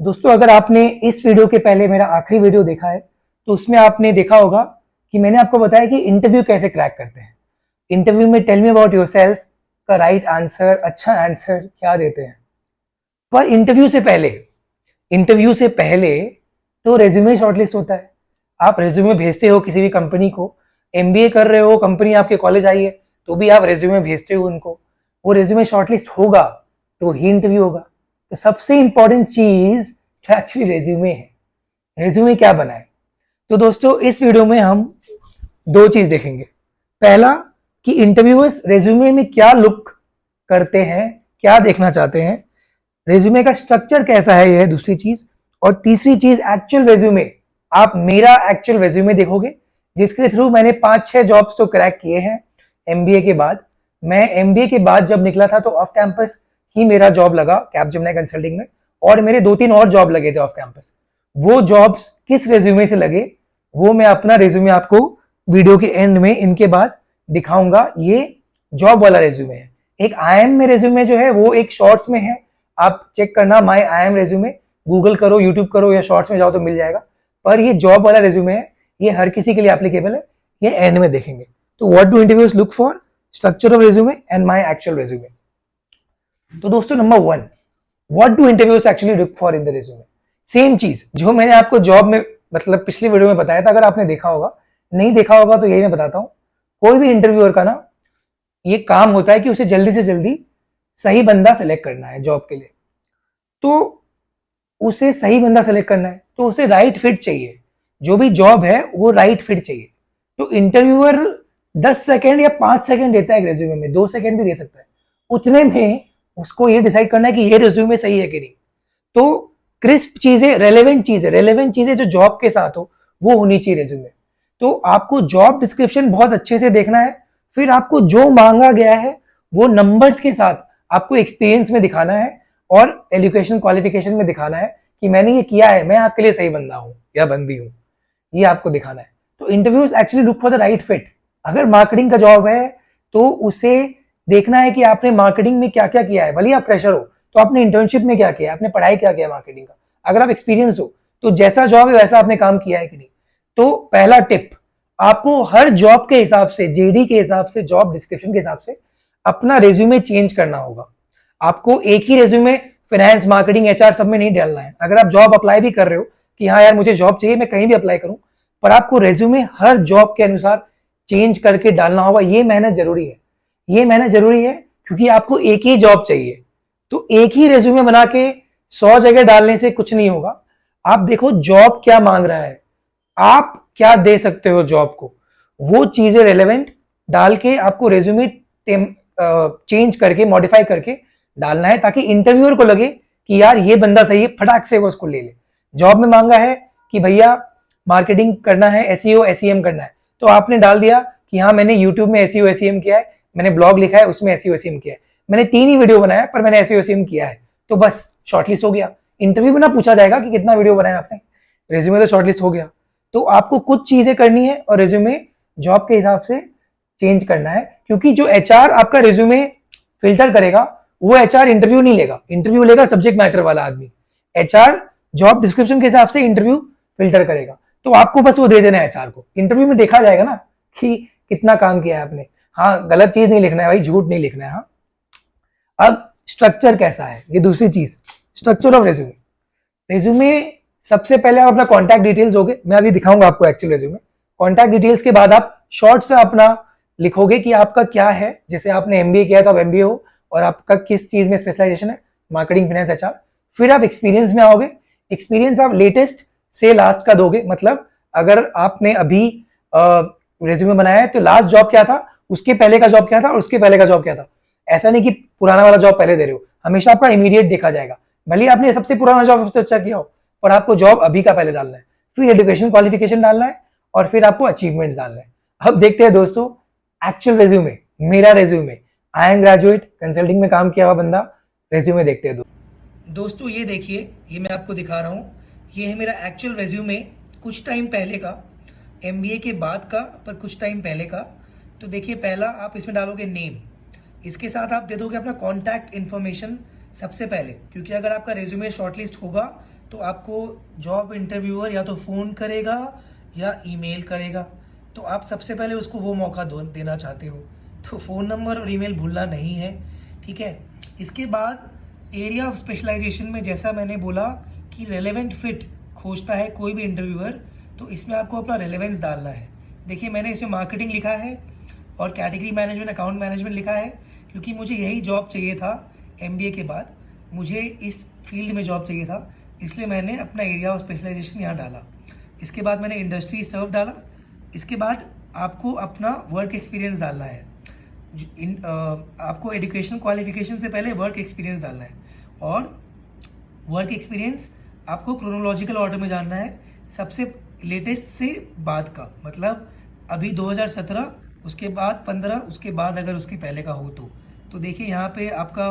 दोस्तों, अगर आपने इस वीडियो के पहले मेरा आखिरी वीडियो देखा है तो उसमें आपने देखा होगा कि मैंने आपको बताया कि इंटरव्यू कैसे क्रैक करते हैं। इंटरव्यू में टेल मी अबाउट योरसेल्फ का राइट आंसर, अच्छा आंसर क्या देते हैं। पर इंटरव्यू से पहले तो रेज्यूमे शॉर्टलिस्ट होता है। आप रेज्यूमे भेजते हो किसी भी कंपनी को, एमबीए कर रहे हो, कंपनी आपके कॉलेज आई है तो भी आप रेज्यूमे भेजते हो उनको, वो रेज्यूमे शॉर्टलिस्ट होगा तो ही इंटरव्यू होगा। तो सबसे इंपॉर्टेंट चीज एक्चुअली रेज्यूमे है। रेज्यूमे क्या बनाए? तो दोस्तों, इस वीडियो में हम दो चीज देखेंगे। पहला कि इंटरव्यूअर्स रेज्यूमे में क्या लुक करते हैं, क्या देखना चाहते हैं, रेज्यूमे का स्ट्रक्चर कैसा है, यह है दूसरी चीज। और तीसरी चीज एक्चुअल रेज्यूमे, आप मेरा एक्चुअल रेज्यूमे देखोगे जिसके थ्रू मैंने 5-6 जॉब्स तो क्रैक किए हैं एमबीए के बाद। मैं एमबीए के बाद जब निकला था तो ऑफ कैंपस ही मेरा जॉब लगा कैपजेमिनी कंसल्टिंग में, और मेरे 2-3 और जॉब लगे थे ऑफ कैंपस। वो जॉब्स किस रेज्यूमे से लगे वो मैं अपना रेज्यूमे आपको वीडियो के एंड में इनके बाद दिखाऊंगा। ये जॉब वाला रेज्यूमे है। एक आईएम में रेज्यूमे जो है वो एक शॉर्ट्स में है, आप चेक करना माय आईएम रेज्यूमे, गूगल करो, यूट्यूब करो या शॉर्ट्स में जाओ तो मिल जाएगा। पर ये जॉब वाला रेज्यूमे है, ये हर किसी के लिए एप्लीकेबल है, ये एंड में देखेंगे। तो what do interviewers look for, structure of resume and my actual resume. तो दोस्तों, number 1, what do interviewers actually look for in the resume. Same चीज जो मैंने आपको जॉब में मतलब पिछली वीडियो में बताया था, अगर आपने देखा होगा, नहीं देखा होगा तो यही मैं बताता हूं। कोई भी इंटरव्यूअर का ना ये काम होता है कि उसे जल्दी से जल्दी सही बंदा सेलेक्ट करना है जॉब के लिए। तो उसे सही बंदा सेलेक्ट करना है तो उसे राइट फिट चाहिए। जो भी जॉब है वो राइट फिट चाहिए। तो इंटरव्यूअर 10 सेकंड या 5 सेकंड देता है एक रेज्यूमे में, 2 सेकंड भी दे सकता है। उतने में उसको ये डिसाइड करना है कि ये रेज्यूमे सही है कि नहीं। तो क्रिस्प चीजें, रेलेवेंट चीजें जो जॉब के साथ हो वो होनी चाहिए रेज्यूमे। तो आपको जॉब डिस्क्रिप्शन बहुत अच्छे से देखना है, फिर आपको जो मांगा गया है वो नंबर्स के साथ आपको एक्सपीरियंस में दिखाना है और एजुकेशन क्वालिफिकेशन में दिखाना है कि मैंने ये किया है, मैं आपके लिए सही बंदा हूं या बंदी हूं, ये आपको दिखाना है। तो interviews actually look for the right fit. अगर मार्केटिंग का जॉब है तो उसे देखना है कि आपने मार्केटिंग में क्या क्या किया है। भले आप फ्रेशर हो तो आपने इंटर्नशिप में क्या किया, आपने पढ़ाई क्या किया मार्केटिंग का। अगर आप एक्सपीरियंस हो तो जैसा जॉब है वैसा आपने काम किया है कि नहीं। तो पहला टिप, आपको हर जॉब के हिसाब से, जेडी के हिसाब से, जॉब डिस्क्रिप्शन के हिसाब से अपना रेज्यूमे चेंज करना होगा। आपको एक ही रेज्यूमे फाइनेंस, मार्केटिंग, एचआर सब में नहीं डालना है। अगर आप जॉब अप्लाई भी कर रहे हो कि हाँ यार मुझे जॉब चाहिए, मैं कहीं भी अप्लाई करूं, पर आपको रेज्यूमे हर जॉब के अनुसार चेंज करके डालना होगा। ये मेहनत जरूरी है, ये मेहनत जरूरी है क्योंकि आपको एक ही जॉब चाहिए। तो एक ही रेज्यूमे बना के 100 जगह डालने से कुछ नहीं होगा। आप देखो जॉब क्या मांग रहा है, आप क्या दे सकते हो जॉब को, वो चीजें रेलेवेंट डाल के आपको रेज्यूमे चेंज करके, मॉडिफाई करके डालना है ताकि इंटरव्यूअर को लगे कि यार ये बंदा सही है, फटाक से वो उसको ले ले। जॉब में मांगा है कि भैया मार्केटिंग करना है, एसईओ एसईएम करना है, तो आपने डाल दिया कि हाँ मैंने यूट्यूब में एसईओ एसईएम किया है, मैंने ब्लॉग लिखा है उसमें एसईओ एसईएम किया है, मैंने 3 ही वीडियो बनाया पर मैंने एसईओ एसईएम किया है, तो बस शॉर्टलिस्ट हो गया। इंटरव्यू में ना पूछा जाएगा कि कितना वीडियो बनाया आपने, रेज्यूमे तो शॉर्टलिस्ट हो गया। तो आपको कुछ चीजें करनी है और रेज्यूमे जॉब के हिसाब से चेंज करना है, क्योंकि जो एचआर आपका रेज्यूमे फिल्टर करेगा वो एचआर इंटरव्यू नहीं लेगा, इंटरव्यू लेगा सब्जेक्ट मैटर वाला आदमी। एचआर जॉब डिस्क्रिप्शन के हिसाब से इंटरव्यू फिल्टर करेगा। तो आपको बस वो दे देना है एचआर को, इंटरव्यू में देखा जाएगा ना कि कितना काम किया है आपने। हाँ, गलत चीज नहीं लिखना है भाई, झूठ नहीं लिखना है। हाँ, अब स्ट्रक्चर कैसा है, ये दूसरी चीज, स्ट्रक्चर ऑफ रेज्यूमे। रेज्यूमे सबसे पहले आप अपना कॉन्टैक्ट डिटेल्स होगे, मैं अभी दिखाऊंगा आपको एक्चुअल रेज्यूमे। कॉन्टैक्ट डिटेल्स के बाद आप शॉर्ट से अपना लिखोगे कि आपका क्या है, जैसे आपने एमबीए किया है तो आप एमबीए हो और आपका किस चीज में स्पेशलाइजेशन है, मार्केटिंग, फाइनेंस, एचआर। फिर आप एक्सपीरियंस में आओगे, एक्सपीरियंस आप लेटेस्ट से लास्ट का दोगे। मतलब अगर आपने अभी रेज्यूमे बनाया है तो लास्ट जॉब क्या था, उसके पहले का जॉब क्या था और उसके पहले का जॉब क्या था। ऐसा नहीं कि पुराना वाला जॉब पहले दे रहे हो, हमेशा आपका इमीडिएट देखा जाएगा। भले आपने सबसे पुराना जॉब सबसे अच्छा किया हो, पर आपको जॉब अभी का पहले डालना है, फिर एजुकेशन क्वालिफिकेशन डालना है और फिर आपको अचीवमेंट्स डालना है। अब देखते हैं दोस्तों एक्चुअल रेज्यूमे, मेरा resume. I am graduate, consulting में काम किया हुआ बंदा, रेज्यूमे देखते हैं दोस्तों। ये देखिए, ये मैं आपको दिखा रहा हूँ, ये है मेरा एक्चुअल रेज्यूमे कुछ टाइम पहले का, एमबीए के बाद का, पर कुछ टाइम पहले का। तो देखिए, पहला आप इसमें डालोगे नेम, इसके साथ आप दे दोगे अपना कॉन्टैक्ट इन्फॉर्मेशन सबसे पहले, क्योंकि अगर आपका रेज्यूमे शॉर्टलिस्ट होगा तो आपको जॉब इंटरव्यूअर या तो फ़ोन करेगा या ईमेल करेगा, तो आप सबसे पहले उसको वो मौका देना चाहते हो, तो फ़ोन नंबर और ईमेल भूलना नहीं है, ठीक है। इसके बाद एरिया ऑफ स्पेशलाइजेशन में जैसा मैंने बोला कि रेलेवेंट फिट खोजता है कोई भी इंटरव्यूअर, तो इसमें आपको अपना रेलेवेंस डालना है। देखिए मैंने इसमें मार्केटिंग लिखा है और कैटेगरी मैनेजमेंट, अकाउंट मैनेजमेंट लिखा है, क्योंकि मुझे यही जॉब चाहिए था एमबीए के बाद, मुझे इस फील्ड में जॉब चाहिए था, इसलिए मैंने अपना एरिया ऑफ स्पेशलाइजेशन यहाँ डाला। इसके बाद मैंने इंडस्ट्री सर्व डाला। इसके बाद आपको अपना वर्क एक्सपीरियंस डालना है। आपको एजुकेशन क्वालिफिकेशन से पहले वर्क एक्सपीरियंस डालना है, और वर्क एक्सपीरियंस आपको क्रोनोलॉजिकल ऑर्डर में जानना है, सबसे लेटेस्ट से बाद का, मतलब अभी 2017, उसके बाद 15, उसके बाद अगर उसके पहले का हो तो देखिए यहाँ पे आपका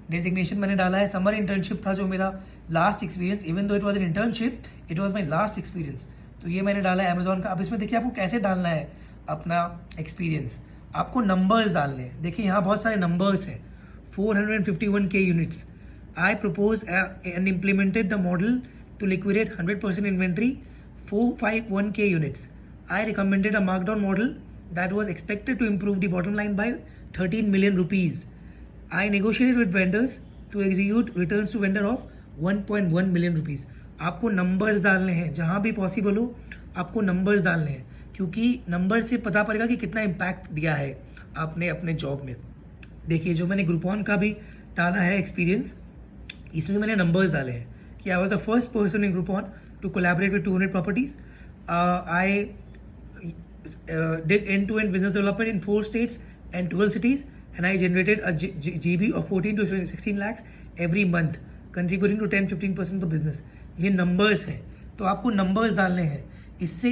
डेजिग्नेशन मैंने डाला है, समर इंटर्नशिप था जो मेरा last experience, even though it was an internship, it was my last experience, तो ये मैंने डाला है अमेजोन का। अब इसमें देखिए आपको कैसे डालना है अपना एक्सपीरियंस, आपको नंबर्स डालने हैं। देखिए यहाँ बहुत सारे नंबर्स हैं, 451K units, I proposed and implemented the model to liquidate 100% inventory, 451K units. I recommended a markdown model that was expected to improve the bottom line by 13 million rupees. I negotiated with vendors to execute returns to vendor of 1.1 million rupees. आपको numbers डालने हैं, जहाँ भी possible हो आपको numbers डालने हैं, क्योंकि नंबर से पता पड़ेगा कि कितना इम्पैक्ट दिया है आपने अपने जॉब में। देखिए जो मैंने ग्रुपॉन का भी डाला है एक्सपीरियंस, इसमें मैंने नंबर्स डाले हैं कि I was the first person in Groupon to collaborate with 200 properties, I did end-to-end business development in 4 states and 12 cities, and I generated a GB of 14 to 16 lakhs every month, contributing to 10-15% of the business. ये numbers हैं, तो आपको numbers डालने हैं, इससे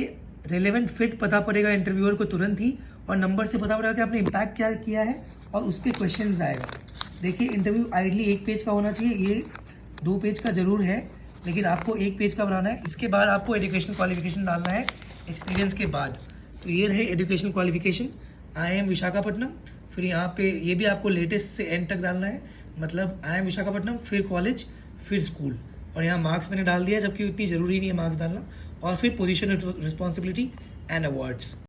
relevant fit पता पड़ेगा interviewer को तुरंत ही, और नंबर से पता पड़ेगा कि आपने इम्पैक्ट क्या किया है, और उस पर क्वेश्चन आएगा। देखिए इंटरव्यू आइडली 1 पेज का होना चाहिए, ये 2 पेज का जरूर है, लेकिन आपको 1 पेज का बनाना है। इसके बाद आपको एजुकेशन क्वालिफिकेशन डालना है एक्सपीरियंस के बाद। तो ये रहे education qualification, I am Visakhapatnam, फिर यहाँ पे ये भी आपको लेटेस्ट से एंड तक डालना है, मतलब आई एम विशाखापट्टनम, फिर कॉलेज, फिर स्कूल, और यहाँ मार्क्स मैंने डाल दिया, जबकि इतनी ज़रूरी नहीं है मार्क्स डालना, और फिर पोजीशन, रिस्पॉन्सिबिलिटी एंड अवार्ड्स।